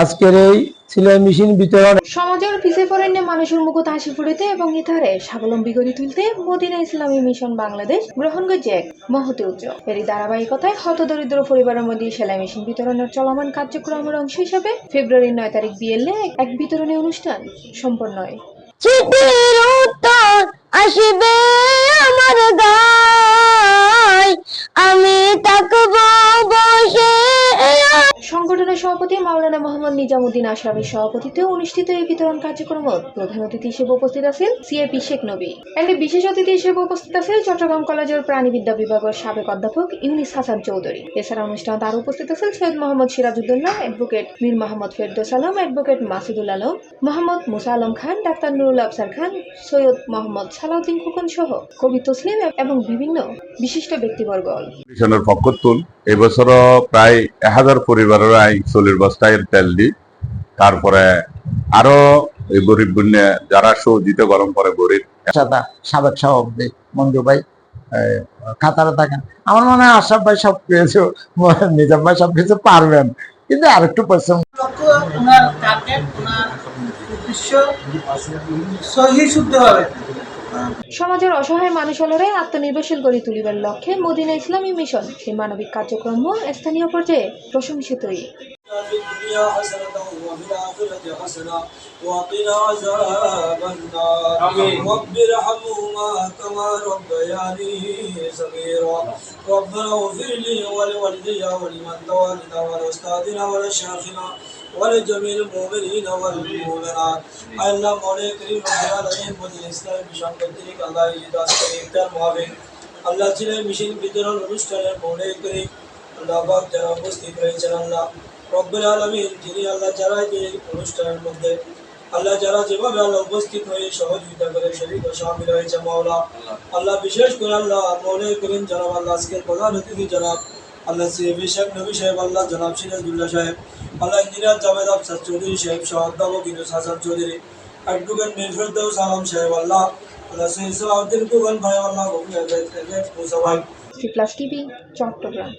আজকের এই সেলাই মেশিন বিতরণ সমাজের পিছিয়ে পড়েন মানুষের মুখত হাসি ফুটাতে এবং ইতারে স্বাবলম্বী করে তুলতে মদিনা ইসলামী মিশন বাংলাদেশ গ্রহণ করছে এক মহৎ উদ্যোগ। এরই ধারাবাহিকতায় হতদরিদ্র পরিবারের মধ্যে সেলাই মেশিন বিতরণের চলমান কার্যক্রমের অংশ হিসেবে ফেব্রুয়ারির 9 তারিখ বিএলএ এক বিতরণী অনুষ্ঠান সম্পন্ন হয়। চিঠির উত্তর আসবে আমার গায়, আমি থাকবো বসে। সংগঠনের সভাপতি মাওলানা মোহাম্মদ নিজামুদ্দিন আশরাফের সভাপতিত্বে অনুষ্ঠিত এই বিতরণ কার্যক্রম প্রধান অতিথি হিসেবে উপস্থিত আছেন সিএপি শেখ নবী। এতে বিশেষ অতিথি হিসেবে উপস্থিত আছেন চট্টগ্রাম কলেজের প্রাণীবিদ্যা বিভাগের সাবেক অধ্যাপক ইউনিস হাসান চৌধুরী। এছাড়া অনুষ্ঠানে আরও উপস্থিত আছেন Syed Mohammad Sirajuddaulah, advocate Mir Mohammad Ferdous Alam, advocate Masudul Alam, Mohammad Musa Alam Khan, doctor Nurul Afsar খান, সৈয়দ মোহাম্মদ সালাউদ্দিন খোকন সহ কবি তসলিম এবং বিভিন্ন বিশিষ্ট ব্যক্তিবর্গ। মিশনের পক্ষতুন এবছর প্রায় 1000 পরিবারের আই 40 বস্তায় তেল দি, তারপরে আরো এই গরিব গুণে যারা সহজিত গরম করে গরিব সাবেক সভাপতি মঞ্জু ভাই কাতারে থাকেন। আমার মনে হয় আশরাফ ভাই সব কিছু, নিজাম ভাই সব কিছু পারবেন, কিন্তু আর একটু পরিশ্রম। ওনার টার্গেট, ওনার উদ্দেশ্য সহি শুদ্ধ হবে। সমাজের অসহায় মানুষের আত্মনির্ভরশীল করে তুলিবার লক্ষ্যে মদিনা ইসলামী মিশন এই মানবিক কার্যক্রম স্থানীয় পর্যায়ে প্রশংসিতই। ولجميع المؤمنين والمؤمنات الله مولى كريم العالمين مدينة إسلام মিশন কর্তৃক আল্লাহ ইজাজ করিম মুআবিন আল্লাহ ছিলেন মিশন বিতরণ অনুষ্ঠানের মৌলে করিম আল্লাহ পাক যারা উপস্থিত রয়েছেন আল্লাহ রব্বুল আলামিন যিনি আল্লাহ যারা এই অনুষ্ঠানের মধ্যে আল্লাহ যারা যেভাবে আল্লাহ উপস্থিত হয়ে সহযোগিতা করে শরীক ও শামিল হয়েছে মাওলা আল্লাহ বিশেষ করে আল্লাহ মৌলে করিম জনাব আল্লাহ আজকের প্রধান অতিথি জনাব আল্লাহ সিএপি শেখ নবী সাহেব, আল্লাহ জনাব সিরাজউদ্দৌলা সাহেব, আল্লাহ ইঞ্জিনিয়ার জাভেদ আফসার চৌধুরী সাহেব সহ অধ্যাপক ইউনুস হাসান চৌধুরী, অ্যাডভোকেট মীর ফেরদৌস আলম সাহেব, আল্লাহ সৈয়দ সালাউদ্দিন খোকন ভাই, আল্লাহ মুসা ভাই। C plus TV, Chittagong.